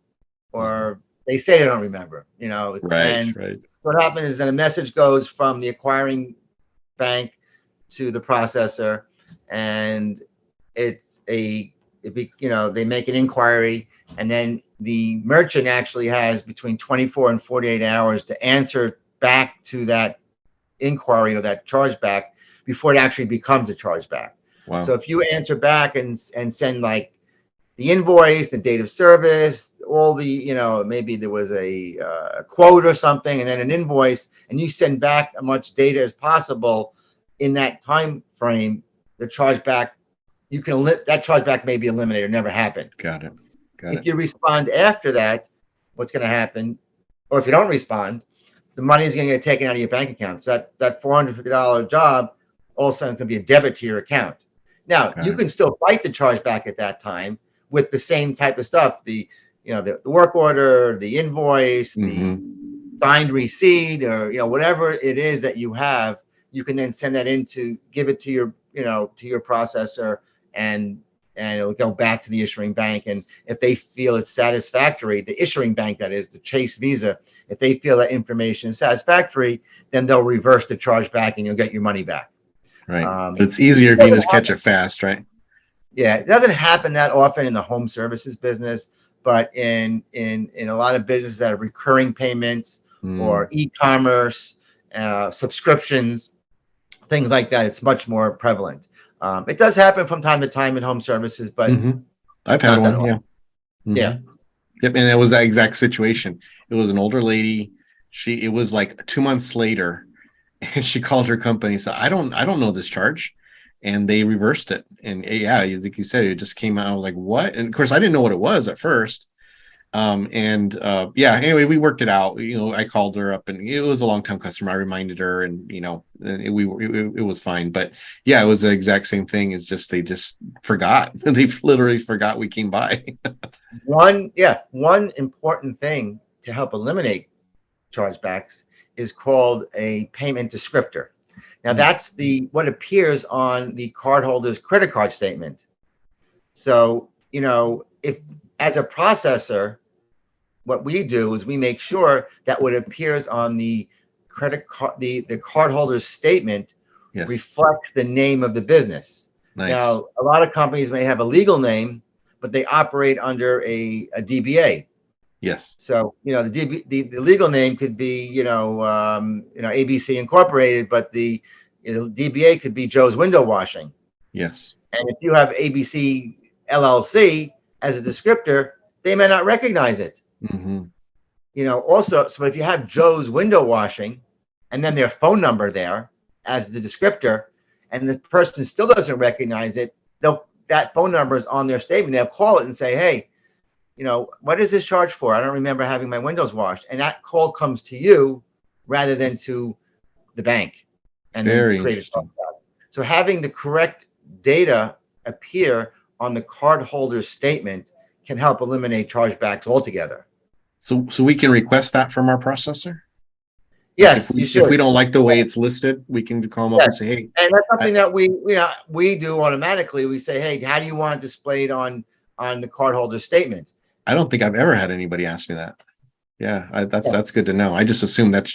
or they say they don't remember, Right. What happens is that a message goes from the acquiring bank to the processor, and they make an inquiry, and then the merchant actually has between 24 and 48 hours to answer back to that inquiry or that chargeback before it actually becomes a chargeback. Wow. So if you answer back and send like the invoice, the date of service, all the, maybe there was a quote or something, and then an invoice, and you send back as much data as possible in that time frame, the chargeback, that chargeback may be eliminated or never happen. Got it. If you respond after that, what's going to happen, or if you don't respond, the money is going to get taken out of your bank account. So that $450 job all of a sudden is going to be a debit to your account. Now, you can still fight the chargeback at that time with the same type of stuff, the work order, the invoice, the signed receipt, or whatever it is that you have. You can then send that give it to your to your processor, and it'll go back to the issuing bank. And if they feel it's satisfactory, the issuing bank, that is the Chase Visa, if they feel that information is satisfactory, then they'll reverse the chargeback and you'll get your money back. Right. But it's easier if you just catch it fast, right? Yeah, it doesn't happen that often in the home services business, but in a lot of businesses that have recurring payments or e-commerce, subscriptions, things like that, it's much more prevalent. It does happen from time to time in home services, but I've had one. Yeah. Yeah. Yep. And it was that exact situation. It was an older lady. It was like 2 months later, and she called her company and said, I don't know this charge. And they reversed it. And yeah, like you said, it just came out. I was like, what? And of course, I didn't know what it was at first. Anyway, we worked it out. I called her up, and it was a long-time customer. I reminded her, and it was fine. But yeah, it was the exact same thing. It's just they just forgot. They literally forgot we came by. One important thing to help eliminate chargebacks is called a payment descriptor. Now that's what appears on the cardholder's credit card statement. So, if as a processor, what we do is we make sure that what appears on the credit card, the cardholder's statement, reflects the name of the business. Nice. Now, a lot of companies may have a legal name, but they operate under a DBA. Yes. So, the legal name could be, ABC Incorporated, but the DBA could be Joe's Window Washing. Yes. And if you have ABC LLC as a descriptor, they may not recognize it. Also, so if you have Joe's Window Washing and then their phone number there as the descriptor, and the person still doesn't recognize it, that phone number is on their statement. They'll call it and say, hey, what is this charge for? I don't remember having my windows washed. And that call comes to you rather than to the bank. And very interesting. So having the correct data appear on the cardholder's statement can help eliminate chargebacks altogether. So we can request that from our processor? Yes, you should. If we don't like the way it's listed, we can call them up and say, hey. And that's something that we do automatically. We say, hey, how do you want it displayed on the cardholder's statement? I don't think I've ever had anybody ask me that. Yeah, that's good to know. I just assumed that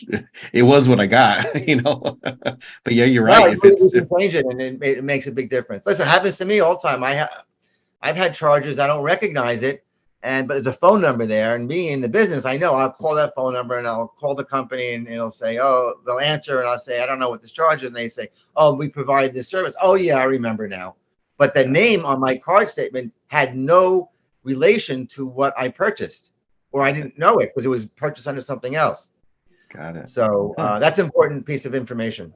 it was what I got, But yeah, you're right. If you change it, and it makes a big difference. Listen, it happens to me all the time. I've had charges, I don't recognize it, but there's a phone number there, and me in the business, I know I'll call that phone number and I'll call the company, and it'll say, oh, they'll answer, and I'll say, I don't know what this charge is, and they say, oh, we provide this service. Oh yeah, I remember now. But the name on my card statement had no relation to what I purchased, or I didn't know it because it was purchased under something else. Got it. So that's an important piece of information.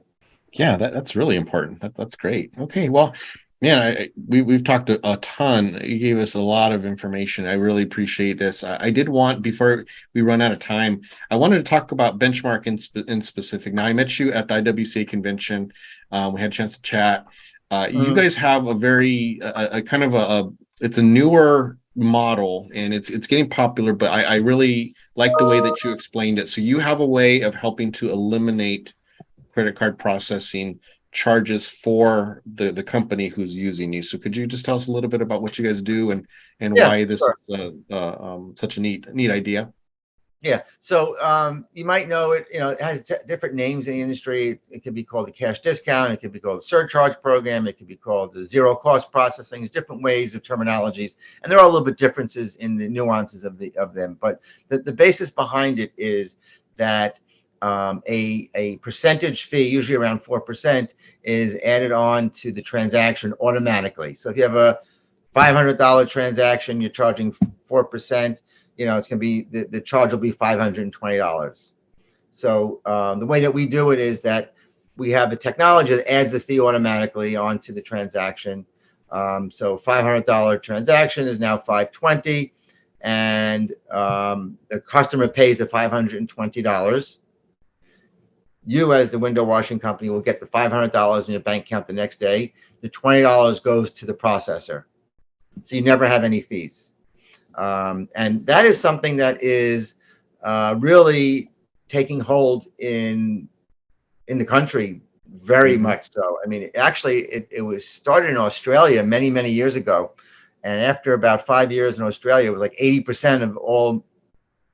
Yeah, that's really important. That's great. Okay, well, yeah, we've talked a ton. You gave us a lot of information. I really appreciate this. I did want, before we run out of time, I wanted to talk about Benchmark in specific. Now, I met you at the IWCA convention. We had a chance to chat. You guys have a very a kind of it's a newer model, and it's getting popular, but I really like the way that you explained it. So you have a way of helping to eliminate credit card processing charges for the company who's using you. So could you just tell us a little bit about what you guys do and why this is such a neat idea? Yeah. So you might know it, it has different names in the industry. It could be called the cash discount. It could be called the surcharge program. It could be called the zero cost processing. There's different ways of terminologies, and there are a little bit differences in the nuances of them. But the basis behind it is that a percentage fee, usually around 4%, is added on to the transaction automatically. So if you have a $500 transaction, you're charging 4%. It's going to be the charge will be $520. So the way that we do it is that we have a technology that adds the fee automatically onto the transaction. So $500 transaction is now $520, and the customer pays the $520. You, as the window washing company, will get the $500 in your bank account the next day. The $20 goes to the processor, so you never have any fees. And that is something that is really taking hold in the country very much so. I mean, it was started in Australia many years ago, and after about 5 years in Australia, it was like 80% of all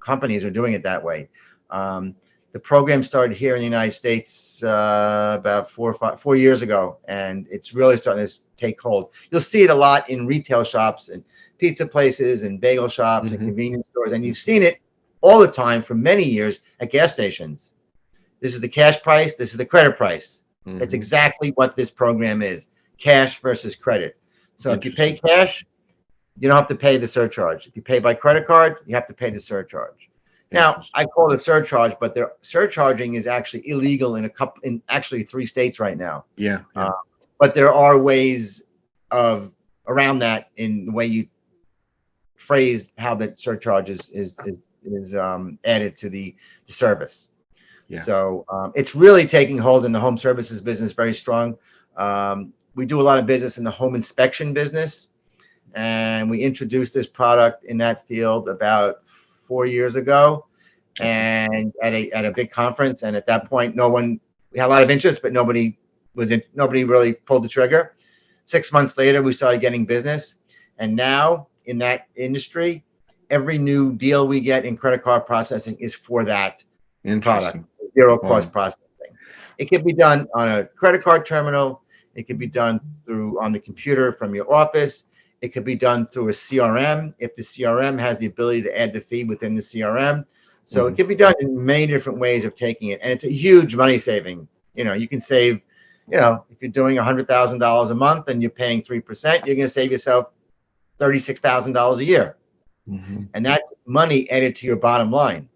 companies are doing it that way. The program started here in the United States about 4 years ago, and it's really starting to take hold. You'll see it a lot in retail shops and pizza places and bagel shops and convenience stores, and you've seen it all the time for many years at gas stations. This is the cash price. This is the credit price. That's exactly what this program is: cash versus credit. So if you pay cash, you don't have to pay the surcharge. If you pay by credit card, you have to pay the surcharge. Now, I call it a surcharge, but their surcharging is actually illegal in actually 3 states right now. Yeah. But there are ways around that in the way you phrase how that surcharge is added to the service. Yeah. So it's really taking hold in the home services business very strong. We do a lot of business in the home inspection business, and we introduced this product in that field about 4 years ago, and at a big conference. And at that point, we had a lot of interest, but nobody really pulled the trigger. 6 months later, we started getting business, and now in that industry, every new deal we get in credit card processing is for that product, zero cost processing. It can be done on a credit card terminal. It can be done on the computer from your office. It could be done through a CRM if the CRM has the ability to add the fee within the CRM. So it can be done in many different ways of taking it, and it's a huge money saving. You can save, if you're doing $100,000 a month and you're paying 3%, you're going to save yourself $36,000 a year, and that's money added to your bottom line.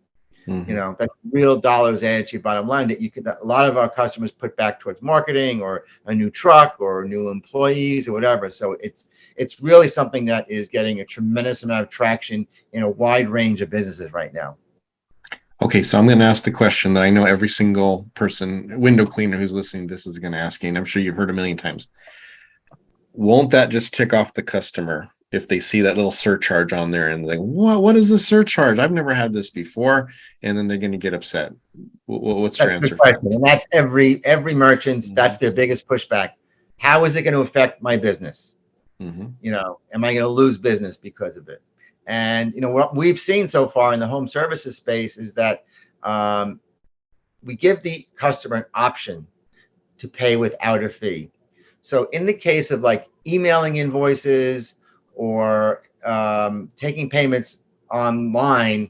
That's real dollars added to your bottom line that a lot of our customers put back towards marketing or a new truck or new employees or whatever. So it's really something that is getting a tremendous amount of traction in a wide range of businesses right now. Okay, so I'm going to ask the question that I know every single person, window cleaner who's listening to this is going to ask, and I'm sure you've heard a million times. Won't that just tick off the customer if they see that little surcharge on there and like, what is this surcharge? I've never had this before, and then they're going to get upset. What's your answer? That's a good question, and that's every merchant's. That's their biggest pushback. How is it going to affect my business? Am I going to lose business because of it? And what we've seen so far in the home services space is that we give the customer an option to pay without a fee. So in the case of like emailing invoices or taking payments online,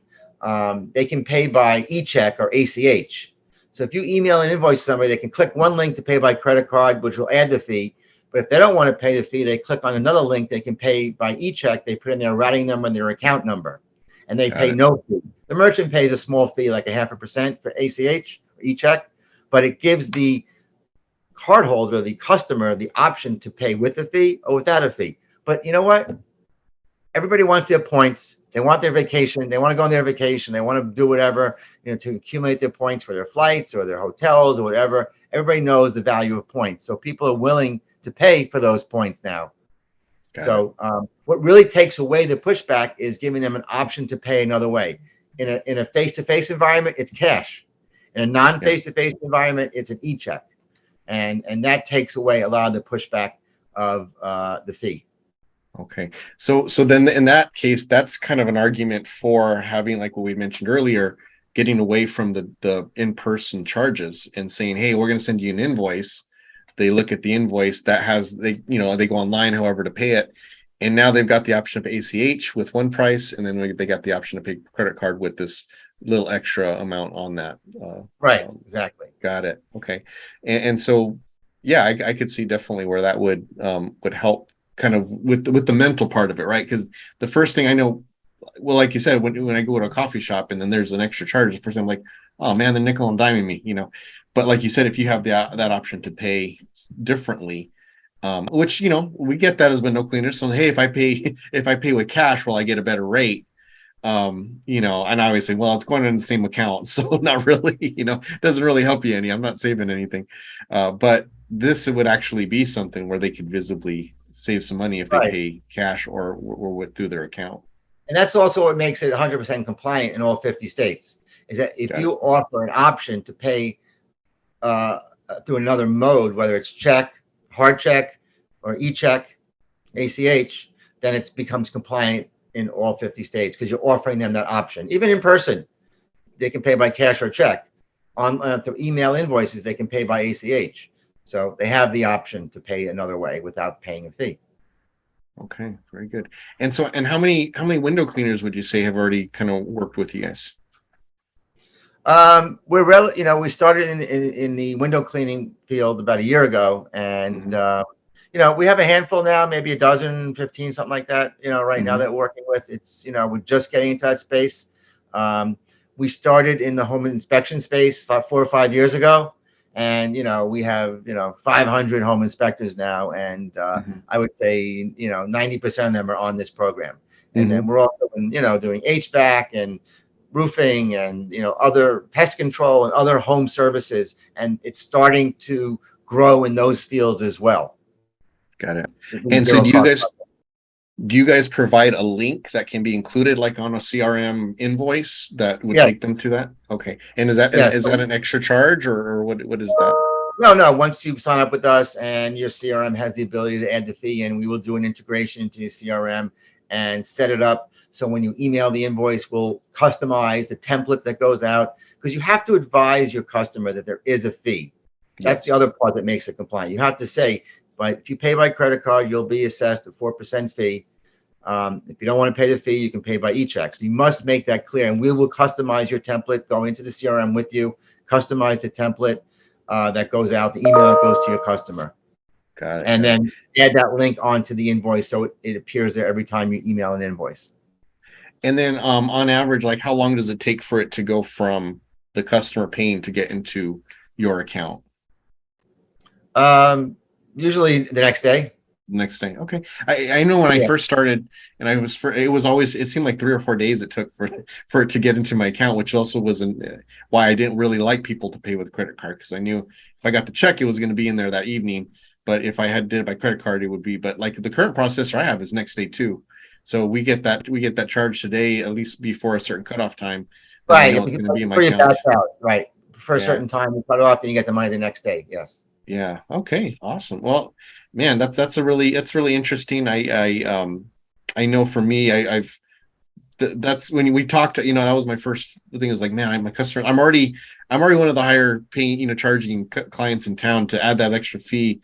they can pay by e-check or ACH. So if you email an invoice to somebody, they can click one link to pay by credit card, which will add the fee. But if they don't want to pay the fee, they click on another link. They can pay by e-check. They put in their routing number and their account number, and they pay no fee. The merchant pays a small fee, like 0.5% for ACH or e-check, but it gives the cardholder, the customer, the option to pay with a fee or without a fee. But you know what? Everybody wants their points. They want their vacation. They want to go on their vacation. They want to do whatever, to accumulate their points for their flights or their hotels or whatever. Everybody knows the value of points. So people are willing to pay for those points now. So what really takes away the pushback is giving them an option to pay another way. In a face-to-face environment, it's cash. In a non-face-to-face environment, it's an e-check. And that takes away a lot of the pushback of the fee. Okay. So then in that case, that's kind of an argument for having, like what we mentioned earlier, getting away from the in-person charges and saying, hey, we're going to send you an invoice. They look at the invoice that has, they go online, however, to pay it. And now they've got the option of ACH with one price. And then they got the option to pay credit card with this little extra amount on that. Right. Exactly. Got it. Okay. And so, yeah, I could see definitely where that would help kind of with the mental part of it, right? Because the first thing I know, well, like you said, when I go to a coffee shop and then there's an extra charge, the first thing I'm like, oh man, they're nickel and diming me, But like you said, if you have that option to pay differently, which we get that as window cleaners. So hey, if I pay with cash, will I get a better rate? And obviously, well, it's going in the same account, so not really, doesn't really help you any. I'm not saving anything, but this would actually be something where they could visibly save some money if they pay cash or with through their account. And that's also what makes it 100% compliant in all 50 states. Is that if you offer an option to pay through another mode, whether it's check, hard check, or e-check, ACH, then it becomes compliant in all 50 states because you're offering them that option. Even in person, they can pay by cash or check. Through email invoices, they can pay by ACH. So they have the option to pay another way without paying a fee. Okay, very good. And so, and how many window cleaners would you say have already kind of worked with you guys? We started in the window cleaning field about a year ago, and we have a handful now, maybe a dozen, 15, something like that. Right now that we're working with. It's we're just getting into that space. We started in the home inspection space about 4 or 5 years ago, and we have 500 home inspectors now, and I would say 90% of them are on this program. And then we're also doing HVAC and roofing and other pest control and other home services, and it's starting to grow in those fields as well. Got it. And so do you guys provide a link that can be included like on a CRM invoice that would take them to that? Okay. And is that an extra charge or what is that? No. Once you sign up with us and your CRM has the ability to add the fee, and we will do an integration into your CRM and set it up. So when you email the invoice, we'll customize the template that goes out, because you have to advise your customer that there is a fee. That's the other part that makes it compliant. You have to say, but if you pay by credit card, you'll be assessed a 4% fee. If you don't want to pay the fee, you can pay by e-check. So you must make that clear, and we will customize your template, go into the CRM with you, customize the template that goes out, the email that goes to your customer. Got it. And then add that link onto the invoice so it appears there every time you email an invoice. And then on average, like how long does it take for it to go from the customer paying to get into your account? Usually the next day. Next day. Okay. I know when I first started, and it seemed like 3 or 4 days it took for it to get into my account, which also wasn't why I didn't really like people to pay with credit card, because I knew if I got the check, it was going to be in there that evening. But if I did it by credit card, it would be. But like the current processor I have is next day too. So we get that charge today, at least before a certain cutoff time. Right. It's going to be in my account. Right. For a certain time, you cut it off, then you get the money the next day. Yes. Yeah. Okay. Awesome. Well, man, that's really interesting. I know for me, that's when we talked, that was my first thing. It was like, man, I'm a customer. I'm already one of the higher paying, charging clients in town. To add that extra fee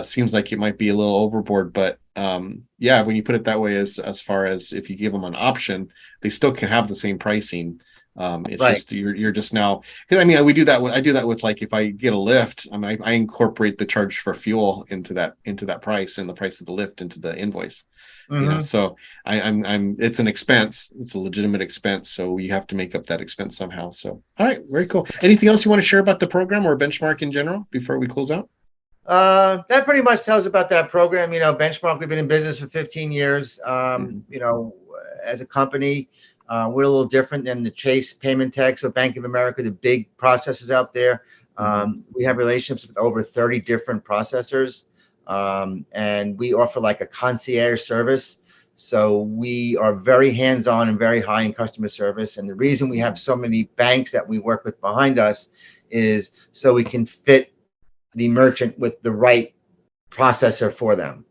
seems like it might be a little overboard, but yeah, when you put it that way, as far as if you give them an option, they still can have the same pricing. It's Right. just you're just now, because I mean we do that with, I do that with, like, if I get a lift, I mean I incorporate the charge for fuel into that price, and the price of the lift into the invoice. Mhm. So I'm it's an expense, it's a legitimate expense, so you have to make up that expense somehow. So all right, very cool. Anything else you want to share about the program or Benchmark in general before we close out? That pretty much tells about that program. Benchmark, we've been in business for 15 years. Mhm. As a company, we're a little different than the Chase payment techs or Bank of America, the big processors out there. We have relationships with over 30 different processors, and we offer like a concierge service. So we are very hands-on and very high in customer service. And the reason we have so many banks that we work with behind us is so we can fit the merchant with the right processor for them.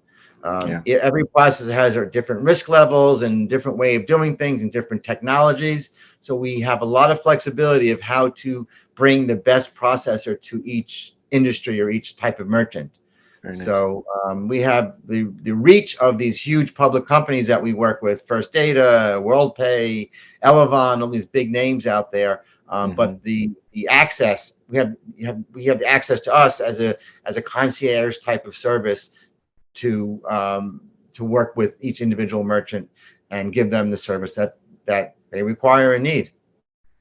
Every processor has their different risk levels and different way of doing things and different technologies. So we have a lot of flexibility of how to bring the best processor to each industry or each type of merchant. Very nice. So we have the reach of these huge public companies that we work with: First Data, WorldPay, Elevon, all these big names out there. But the access, we have the access to us as a concierge type of service to work with each individual merchant and give them the service that they require and need.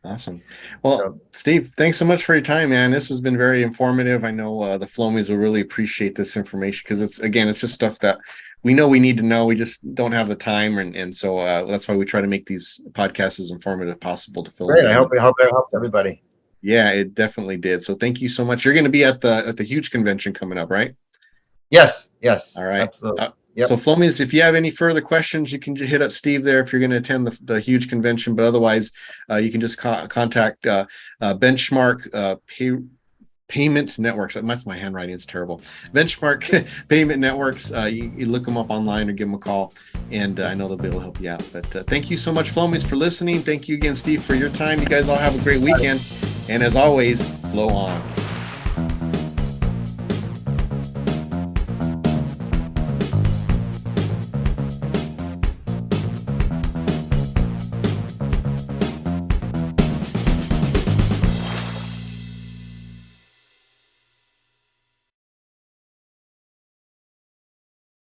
Awesome. Well, Steve, thanks so much for your time, man. This has been very informative. I know the Flowmies will really appreciate this information, because it's just stuff that we know we need to know. We just don't have the time, and so that's why we try to make these podcasts as informative as possible to fill. Great. I hope it helps everybody. Yeah, it definitely did. So thank you so much. You're going to be at the huge convention coming up, right? Yes. All right. Absolutely. So Flowmies, if you have any further questions, you can hit up Steve there if you're going to attend the huge convention. But otherwise, you can just contact Benchmark Payment Networks. That's my handwriting; it's terrible. Benchmark Payment Networks. You look them up online or give them a call, and I know they'll be able to help you out. But thank you so much, Flowmies, for listening. Thank you again, Steve, for your time. You guys all have a great weekend, and as always, flow on.